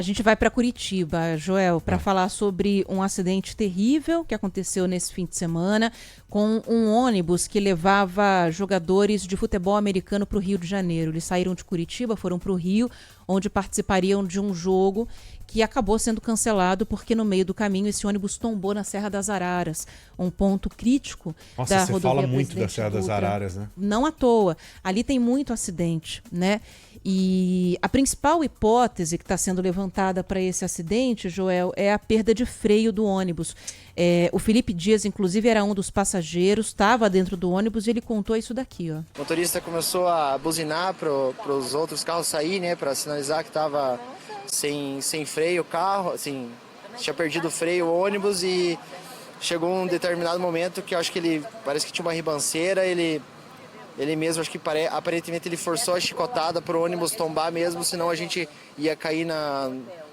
A gente vai para Curitiba, Joel, para falar sobre um acidente terrível que aconteceu nesse fim de semana com um ônibus que levava jogadores de futebol americano para o Rio de Janeiro. Eles saíram de Curitiba, foram para o Rio, onde participariam de um jogo que acabou sendo cancelado porque no meio do caminho esse ônibus tombou na Serra das Araras, um ponto crítico Nossa, da você rodovia fala muito da Presidente Serra das Dutra. Araras, né? Não à toa. Ali tem muito acidente, né? E a principal hipótese que está sendo levantada para esse acidente, Joel, é a perda de freio do ônibus. O Felipe Dias, inclusive, era um dos passageiros, estava dentro do ônibus e ele contou isso daqui, ó. O motorista começou a buzinar para os outros carros sair, né, para sinalizar que estava sem freio o carro, assim, tinha perdido o freio o ônibus e chegou um determinado momento que eu acho que ele parece que tinha uma ribanceira, ele mesmo, acho que aparentemente ele forçou a chicotada para o ônibus tombar mesmo, senão a gente ia cair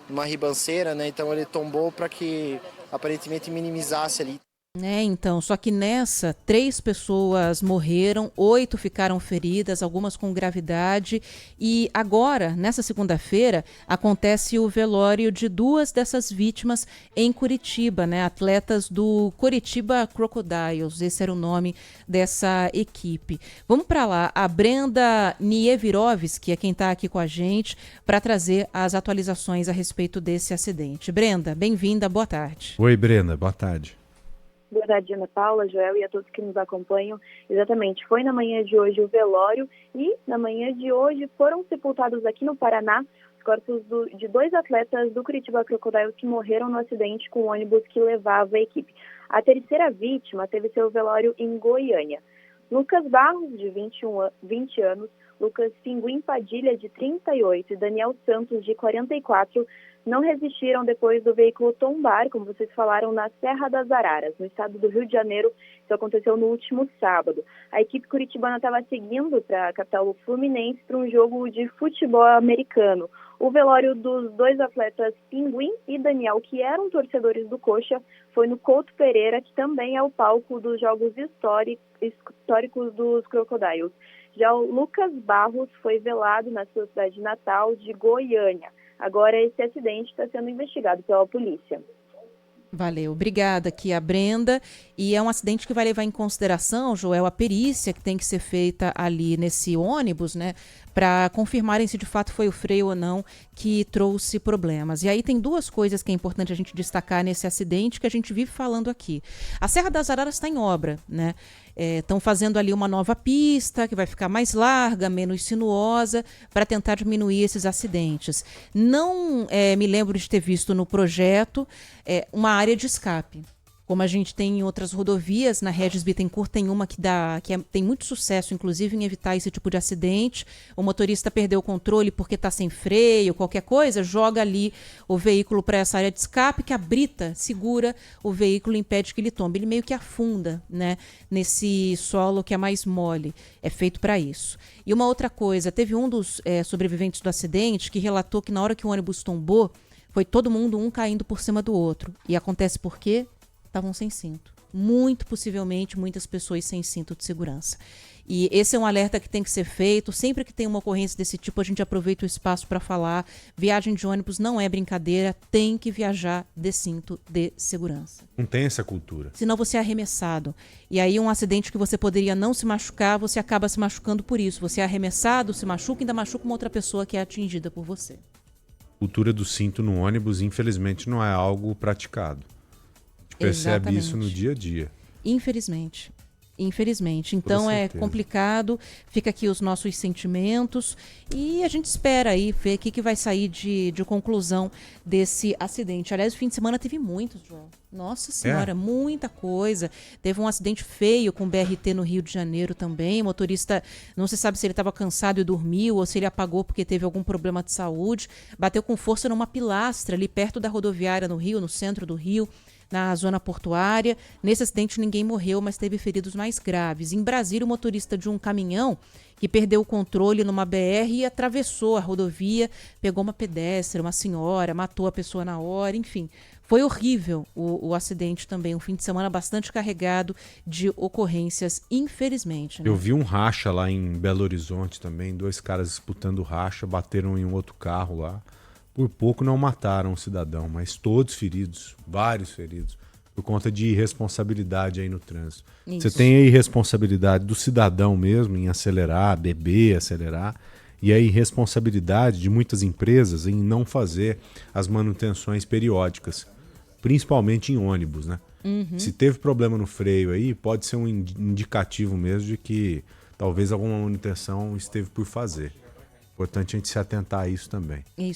numa ribanceira, né? Então ele tombou para que aparentemente minimizasse ali. Então, só que nessa, 3 pessoas morreram, 8 ficaram feridas, algumas com gravidade. E agora, nessa segunda-feira, acontece o velório de 2 dessas vítimas em Curitiba, né? Atletas do Curitiba Crocodiles, esse era o nome dessa equipe. Vamos para lá, a Brenda Nievirovski, que é quem está aqui com a gente, para trazer as atualizações a respeito desse acidente. Brenda, bem-vinda, boa tarde. Oi, Brenda, boa tarde. Boa tarde, Ana Paula, Joel e a todos que nos acompanham. Exatamente, foi na manhã de hoje o velório e na manhã de hoje foram sepultados aqui no Paraná os corpos de 2 atletas do Curitiba Crocodiles que morreram no acidente com o ônibus que levava a equipe. A terceira vítima teve seu velório em Goiânia. Lucas Barros, de 20 anos, Lucas Pinguim Padilha, de 38 e Daniel Santos, de 44, não resistiram depois do veículo tombar, como vocês falaram, na Serra das Araras, no estado do Rio de Janeiro. Isso aconteceu no último sábado. A equipe curitibana estava seguindo para a capital Fluminense para um jogo de futebol americano. O velório dos 2 atletas Pinguim e Daniel, que eram torcedores do Coxa, foi no Couto Pereira, que também é o palco dos jogos históricos dos Crocodiles. Já o Lucas Barros foi velado na sua cidade natal de Goiânia. Agora, esse acidente está sendo investigado pela polícia. Valeu, obrigada aqui a Brenda. E é um acidente que vai levar em consideração, Joel, a perícia que tem que ser feita ali nesse ônibus, né, para confirmarem se de fato foi o freio ou não que trouxe problemas. E aí tem 2 coisas que é importante a gente destacar nesse acidente que a gente vive falando aqui. A Serra das Araras está em obra, né? Estão fazendo ali uma nova pista que vai ficar mais larga, menos sinuosa, para tentar diminuir esses acidentes. Não me lembro de ter visto no projeto uma área de escape. Como a gente tem em outras rodovias, na Regis Bittencourt tem uma que tem muito sucesso, inclusive, em evitar esse tipo de acidente. O motorista perdeu o controle porque está sem freio, qualquer coisa, joga ali o veículo para essa área de escape, que a brita segura o veículo e impede que ele tombe. Ele meio que afunda, né, nesse solo que é mais mole. É feito para isso. E uma outra coisa, teve um dos sobreviventes do acidente que relatou que na hora que o ônibus tombou, foi todo mundo um caindo por cima do outro. E acontece por quê? Estavam sem cinto. Muito possivelmente, muitas pessoas sem cinto de segurança. E esse é um alerta que tem que ser feito. Sempre que tem uma ocorrência desse tipo, a gente aproveita o espaço para falar. Viagem de ônibus não é brincadeira, tem que viajar de cinto de segurança. Não tem essa cultura. Senão você é arremessado. E aí um acidente que você poderia não se machucar, você acaba se machucando por isso. Você é arremessado, se machuca e ainda machuca uma outra pessoa que é atingida por você. Cultura do cinto no ônibus, infelizmente, não é algo praticado. Percebe isso no dia a dia. Infelizmente. Então é complicado, fica aqui os nossos sentimentos e a gente espera aí ver o que vai sair de conclusão desse acidente. Aliás, o fim de semana teve muitos, João. Nossa Senhora, muita coisa. Teve um acidente feio com BRT no Rio de Janeiro também. O motorista, não se sabe se ele estava cansado e dormiu ou se ele apagou porque teve algum problema de saúde. Bateu com força numa pilastra ali perto da rodoviária no Rio, no centro do Rio, na zona portuária. Nesse acidente ninguém morreu, mas teve feridos mais graves. Em Brasília, o motorista de um caminhão que perdeu o controle numa BR e atravessou a rodovia, pegou uma pedestre, uma senhora, matou a pessoa na hora, enfim. Foi horrível o acidente também, um fim de semana bastante carregado de ocorrências, infelizmente. Né? Eu vi um racha lá em Belo Horizonte também, 2 caras disputando racha, bateram em um outro carro lá. Por pouco não mataram o cidadão, mas todos feridos, vários feridos, por conta de irresponsabilidade aí no trânsito. Isso. Você tem a irresponsabilidade do cidadão mesmo em acelerar, beber, acelerar, e a irresponsabilidade de muitas empresas em não fazer as manutenções periódicas, principalmente em ônibus, né? Se teve problema no freio aí, pode ser um indicativo mesmo de que talvez alguma manutenção esteve por fazer. Importante a gente se atentar a isso também. Isso.